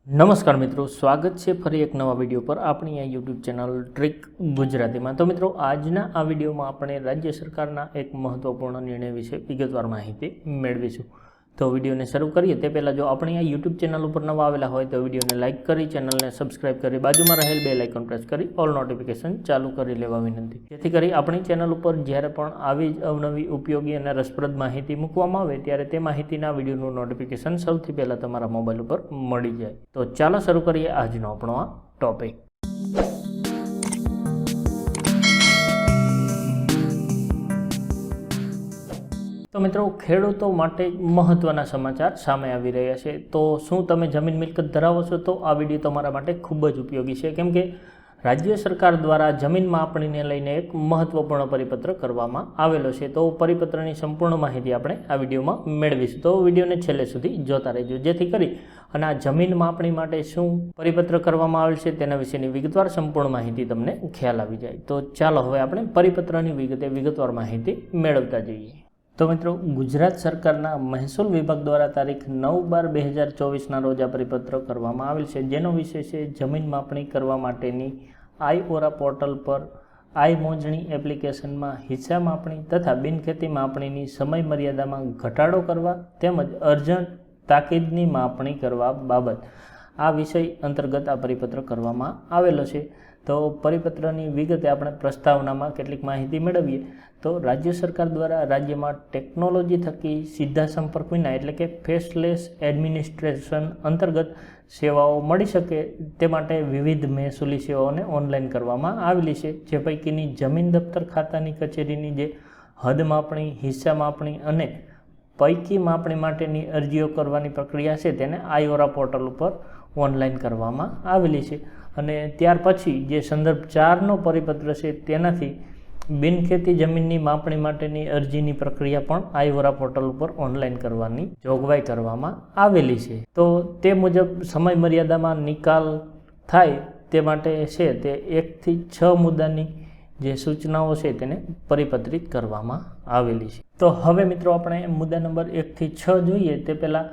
નમસ્કાર મિત્રો, સ્વાગત છે ફરી એક નવા વિડીયો પર આપણી આ યુટ્યુબ ચેનલ ટ્રીક ગુજરાતીમાં। તો મિત્રો, આજના આ વિડીયોમાં આપણે રાજ્ય સરકારના એક મહત્વપૂર્ણ નિર્ણય વિશે વિગતવાર માહિતી મેળવીશું। તો વિડીયોને શરૂ કરીએ તે પહેલાં જો આપણી આ યુટ્યુબ ચેનલ ઉપર નવા આવેલા હોય તો વિડીયોને લાઇક કરી, ચેનલને સબસ્ક્રાઇબ કરી, બાજુમાં રહેલ બેલ આઇકોન પ્રેસ કરી ઓલ નોટિફિકેશન ચાલુ કરી લેવા વિનંતી, જેથી કરી આપણી ચેનલ ઉપર જ્યારે પણ આવી જ અવનવી ઉપયોગી અને રસપ્રદ માહિતી મૂકવામાં આવે ત્યારે તે માહિતીના વિડીયોનું નોટિફિકેશન સૌથી પહેલાં તમારા મોબાઈલ ઉપર મળી જાય। તો ચાલો શરૂ કરીએ આજનો આપણો આ ટોપિક। તો મિત્રો, ખેડૂતો માટે મહત્વના સમાચાર સામે આવી રહ્યા છે। તો શું તમે જમીન મિલકત ધરાવો છો તો આ વિડીયો તમારા માટે ખૂબ જ ઉપયોગી છે, કેમ કે રાજ્ય સરકાર દ્વારા જમીન માપણીને લઈને એક મહત્વપૂર્ણ પરિપત્ર કરવામાં આવેલો છે। તો પરિપત્રની સંપૂર્ણ માહિતી આપણે આ વિડીયોમાં મેળવીશું, તો વિડીયોને છેલ્લે સુધી જોતા રહેજો, જેથી કરી અને આ જમીન માપણી માટે શું પરિપત્ર કરવામાં આવેલ છે તેના વિશેની વિગતવાર સંપૂર્ણ માહિતી તમને ખ્યાલ આવી જાય। તો ચાલો હવે આપણે પરિપત્રની વિગતવાર માહિતી મેળવતા જઈએ। તો મિત્રો, ગુજરાત સરકારના મહેસૂલ વિભાગ દ્વારા તારીખ 9/12/2024ના રોજ આ પરિપત્ર કરવામાં આવેલ છે, જેનો વિષય છે જમીન માપણી કરવા માટેની આઈ-ઓરા પોર્ટલ પર આઈ મોજણી એપ્લિકેશનમાં હિસ્સા માપણી તથા બિનખેતી માપણીની સમય મર્યાદામાં ઘટાડો કરવા તેમજ અર્જન્ટ તાકીદની માપણી કરવા બાબત આ વિષય અંતર્ગત આ પરિપત્ર કરવામાં આવેલો છે। તો પરિપત્રની વિગતે આપણે પ્રસ્તાવનામાં કેટલીક માહિતી મેળવીએ તો રાજ્ય સરકાર દ્વારા રાજ્યમાં ટેકનોલોજી થકી સીધા સંપર્ક વિના એટલે કે ફેસલેસ એડમિનિસ્ટ્રેશન અંતર્ગત સેવાઓ મળી શકે તે માટે વિવિધ મહેસૂલી સેવાઓને ઓનલાઈન કરવામાં આવેલી છે, જે પૈકીની જમીન દફતર ખાતાની કચેરીની જે હદ માપણી, હિસ્સા માપણી અને પૈકી માપણી માટેની અરજીઓ કરવાની પ્રક્રિયા છે તેને આઈ-ઓરા પોર્ટલ ઉપર ઓનલાઈન કરવામાં આવેલી છે। અને ત્યાર પછી જે સંદર્ભ 4નો પરિપત્ર છે તેનાથી બિનખેતી જમીનની માપણી માટેની અરજીની પ્રક્રિયા પણ આઈ-ઓરા પોર્ટલ ઉપર ઓનલાઈન કરવાની જોગવાઈ કરવામાં આવેલી છે। તો તે મુજબ સમય મર્યાદામાં નિકાલ થાય તે માટે છે તે 1 થી 6 મુદ્દાની જે સૂચનાઓ છે તેને પરિપત્રિત કરવામાં આવેલી છે। તો હવે મિત્રો, આપણે મુદ્દા નંબર 1 થી 6 જોઈએ તે પહેલાં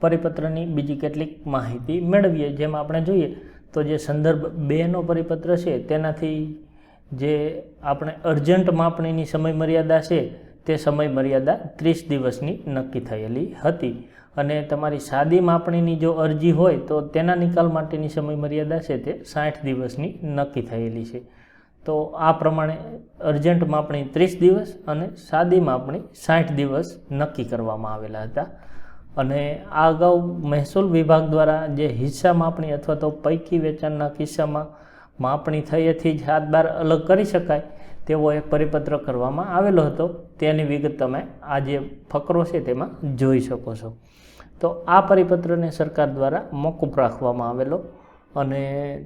પરિપત્રની બીજી કેટલીક માહિતી મેળવીએ। જેમાં આપણે જોઈએ તો જે સંદર્ભ 2નો પરિપત્ર છે તેનાથી જે આપણે અર્જન્ટ માપણીની સમય મર્યાદા છે તે સમય મર્યાદા 30 દિવસની નક્કી થયેલી હતી, અને તમારી સાદી માપણીની જો અરજી હોય તો તેના નિકાલ માટેની સમય મર્યાદા છે તે 60 દિવસની નક્કી થયેલી છે। તો આ પ્રમાણે અર્જન્ટ માપણી 30 દિવસ અને સાદી માપણી 60 દિવસ નક્કી કરવામાં આવેલા હતા। અને આ અગાઉ મહેસૂલ વિભાગ દ્વારા જે હિસ્સા માપણી અથવા તો પૈકી વેચાણના કિસ્સામાં માપણી થયેથી જ હાથ બાર અલગ કરી શકાય તેવો એક પરિપત્ર કરવામાં આવેલો હતો, તેની વિગત તમે આ જે ફકરો છે તેમાં જોઈ શકો છો। તો આ પરિપત્રને સરકાર દ્વારા મોકૂફ રાખવામાં આવેલો અને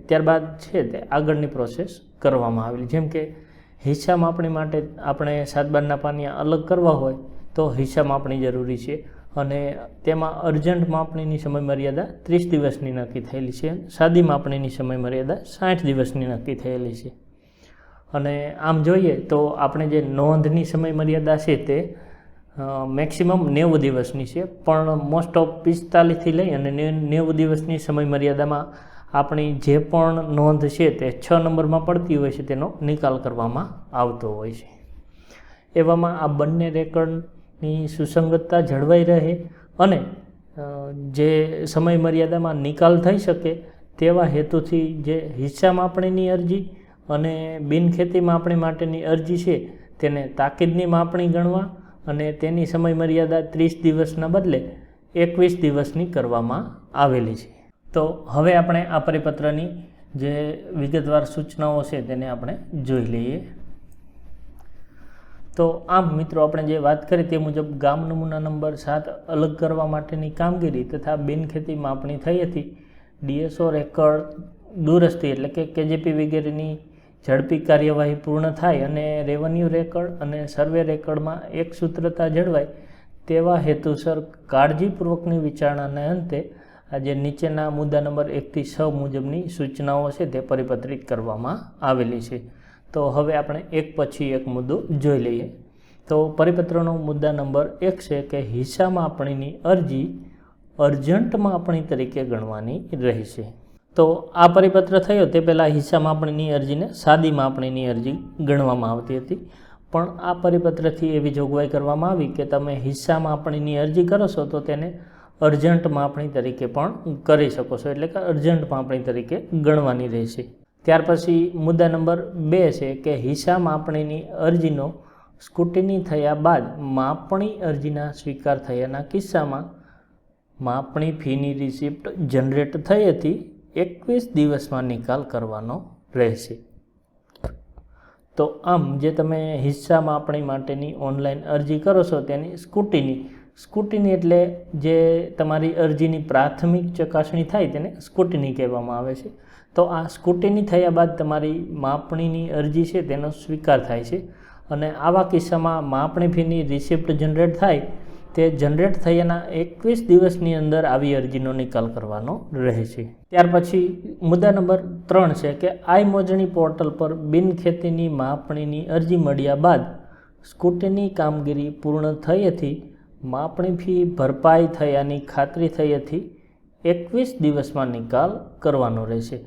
ત્યારબાદ છે તે આગળની પ્રોસેસ કરવામાં આવેલી, જેમ કે હિસ્સા માપણી માટે આપણે સાત બારના પાનિયા અલગ કરવા હોય તો હિસ્સા માપણી જરૂરી છે, અને તેમાં અર્જન્ટ માપણીની સમય મર્યાદા 30 દિવસની નક્કી થયેલી છે, સાદી માપણીની સમય મર્યાદા 60 દિવસની નક્કી થયેલી છે। અને આમ જોઈએ તો આપણે જે નોંધની સમય મર્યાદા છે તે મેક્સિમમ 90 દિવસની છે, પણ મોસ્ટ ઓફ 45થી લઈ અને 90 દિવસની સમય મર્યાદામાં આપણી જે પણ નોંધ છે તે 6 નંબરમાં પડતી હોય છે તેનો નિકાલ કરવામાં આવતો હોય છે। એવામાં આ બંને રેકર્ડની સુસંગતતા જળવાઈ રહે અને જે સમય મર્યાદામાં નિકાલ થઈ શકે તેવા હેતુથી જે હિસ્સા માપણીની અરજી અને બિનખેતી માપણી માટેની અરજી છે તેને તાકીદની માપણી ગણવા અને તેની સમય મર્યાદા 30 દિવસના બદલે 21 દિવસની કરવામાં આવેલી છે। તો હવે આપણે આ પરિપત્રની જે વિગતવાર સૂચનાઓ છે તેને આપણે જોઈ લઈએ। તો આમ મિત્રો, આપણે જે વાત કરી તે મુજબ ગામ નમૂના નંબર 7 અલગ કરવા માટેની કામગીરી તથા બિનખેતી માપણી થઈ હતી, ડીએસઓ રેકર્ડ દુરસ્તી એટલે કે કેજીપી વગેરેની ઝડપી કાર્યવાહી પૂર્ણ થાય અને રેવન્યુ રેકર્ડ અને સર્વે રેકર્ડમાં એક સૂત્રતા જળવાય તેવા હેતુસર કાળજીપૂર્વકની વિચારણાને અંતે આજે નીચેના મુદ્દા નંબર 1 થી 6 મુજબની સૂચનાઓ છે તે પરિપત્રિત કરવામાં આવેલી છે। તો હવે આપણે એક પછી એક મુદ્દો જોઈ લઈએ। તો પરિપત્રનો મુદ્દા નંબર 1 છે કે હિસ્સા માપણીની અરજી અર્જન્ટ માપણી તરીકે ગણવાની રહેશે. તો આ પરિપત્ર થયો તે પહેલાં હિસ્સા માપણીની અરજીને સાદી માપણીની અરજી ગણવામાં આવતી હતી, પણ આ પરિપત્રથી એવી જોગવાઈ કરવામાં આવી કે તમે હિસ્સા માપણીની અરજી કરો છો તો તેને અર્જન્ટ માપણી તરીકે પણ કરી શકો છો, એટલે કે અર્જન્ટ માપણી તરીકે ગણવાની રહેશે. ત્યાર પછી મુદ્દા નંબર 2 છે કે હિસ્સા માપણીની અરજીનો સ્કૂટિની થયા બાદ માપણી અરજીના સ્વીકાર થયાના કિસ્સામાં માપણી ફીની રિસિપ્ટ જનરેટ થઈ હતી 21 દિવસમાં નિકાલ કરવાનો રહેશે. તો આમ જે તમે હિસ્સા માપણી માટેની ઓનલાઈન અરજી કરો છો તેની સ્કૂટિની એટલે જે તમારી અરજીની પ્રાથમિક ચકાસણી થાય તેને સ્કૂટિની કહેવામાં આવે છે. તો આ સ્કૂટિની થયા બાદ તમારી માપણીની અરજી છે તેનો સ્વીકાર થાય છે, અને આવા કિસ્સામાં માપણી ફીની રિસિપ્ટ જનરેટ થાય તે જનરેટ થયાના 21 દિવસની અંદર આવી અરજીનો નિકાલ કરવાનો રહેશે. ત્યાર પછી મુદ્દા નંબર 3 છે કે આઈ મોજણી પોર્ટલ પર બિનખેતીની માપણીની અરજી મળ્યા બાદ સ્કૂટિની કામગીરી પૂર્ણ થઈ હતી, માપણી ફી ભરપાઈ થયાની ખાતરી થઈ હતી 21 દિવસમાં નિકાલ કરવાનો રહેશે.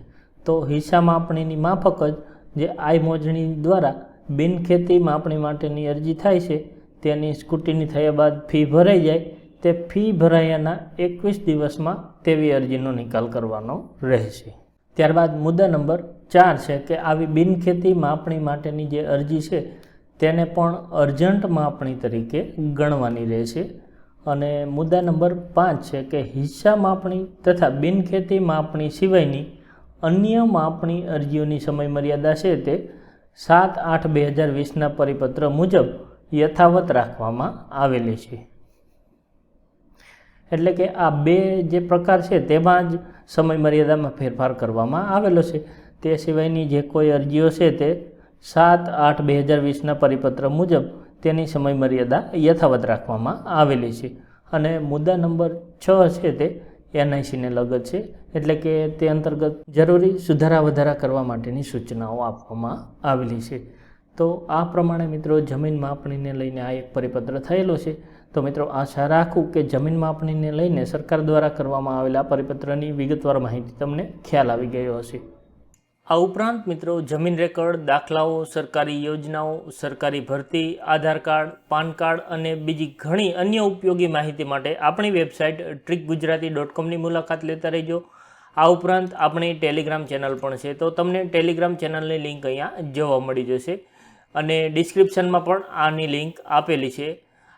તો હિસ્સા માપણીની માફક જ જે આઈ મોજણી દ્વારા બિનખેતી માપણી માટેની અરજી થાય છે તેની સ્કૂટિની થયા બાદ ફી ભરાઈ જાય તે ફી ભરાયાના 21 દિવસમાં તેવી અરજીનો નિકાલ કરવાનો રહેશે. ત્યારબાદ મુદ્દા નંબર 4 છે કે આવી બિનખેતી માપણી માટેની જે અરજી છે તેને પણ અર્જન્ટ માપણી તરીકે ગણવાની રહેશે. અને મુદ્દા નંબર 5 છે કે હિસ્સા માપણી તથા બિનખેતી માપણી સિવાયની અન્ય માપણી અરજીઓની સમયમર્યાદા છે તે 7/8/2020ના પરિપત્ર મુજબ યથાવત રાખવામાં આવેલી છે. એટલે કે આ 2 જે પ્રકાર છે તેમાં જ સમયમર્યાદામાં ફેરફાર કરવામાં આવેલો છે. તે સિવાયની જે કોઈ અરજીઓ છે તે 7/8/2020ના પરિપત્ર મુજબ તેની સમયમર્યાદા યથાવત રાખવામાં આવેલી છે. અને મુદ્દા નંબર 6 છે તે NICને લગત છે, એટલે કે તે અંતર્ગત જરૂરી સુધારા વધારા કરવા માટેની સૂચનાઓ આપવામાં આવેલી છે. તો આ પ્રમાણે મિત્રો જમીન માપણીને લઈને આ એક પરિપત્ર થયેલો છે. તો મિત્રો આશા રાખું કે જમીન માપણીને લઈને સરકાર દ્વારા કરવામાં આવેલા પરિપત્રની વિગતવાર માહિતી તમને ખ્યાલ આવી ગયો હશે. આ ઉપરાંત મિત્રો જમીન રેકર્ડ, દાખલાઓ, સરકારી યોજનાઓ, સરકારી ભરતી, આધાર કાર્ડ, પાન કાર્ડ અને બીજી ઘણી અન્ય ઉપયોગી માહિતી માટે આપણી વેબસાઇટ trickgujarati.comની મુલાકાત લેતા રહેજો. આ ઉપરાંત આપણી ટેલિગ્રામ ચેનલ પણ છે, તો તમને ટેલિગ્રામ ચેનલની લિંક અહીંયા જોવા મળી જશે અને ડિસ્ક્રિપ્શનમાં પણ આની લિંક આપેલી છે.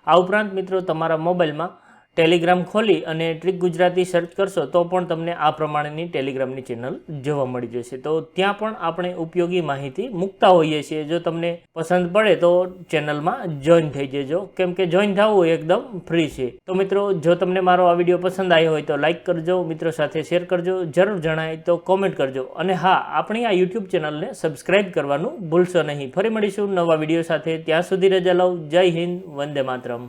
આ ઉપરાંત મિત્રો તમારા મોબાઈલમાં ટેલિગ્રામ ખોલી અને ટ્રીક ગુજરાતી સર્ચ કરશો તો પણ તમને આ પ્રમાણેની ટેલિગ્રામની ચેનલ જોવા મળી જશે. તો ત્યાં પણ આપણે ઉપયોગી માહિતી મૂકતા હોઈએ છીએ. જો તમને પસંદ પડે તો ચેનલમાં જોઈન થઈ જજો, કેમ કે જોઈન થવું એકદમ ફ્રી છે. તો મિત્રો જો તમને મારો આ વિડીયો પસંદ આવ્યો હોય તો લાઇક કરજો, મિત્રો સાથે શેર કરજો, જરૂર જણાય તો કોમેન્ટ કરજો, અને હા, આપણી આ યુટ્યુબ ચેનલને સબસ્ક્રાઈબ કરવાનું ભૂલશો નહીં. ફરી મળીશું નવા વિડીયો સાથે. ત્યાં સુધી રજા લઉં. જય હિન્દ, વંદે માતરમ.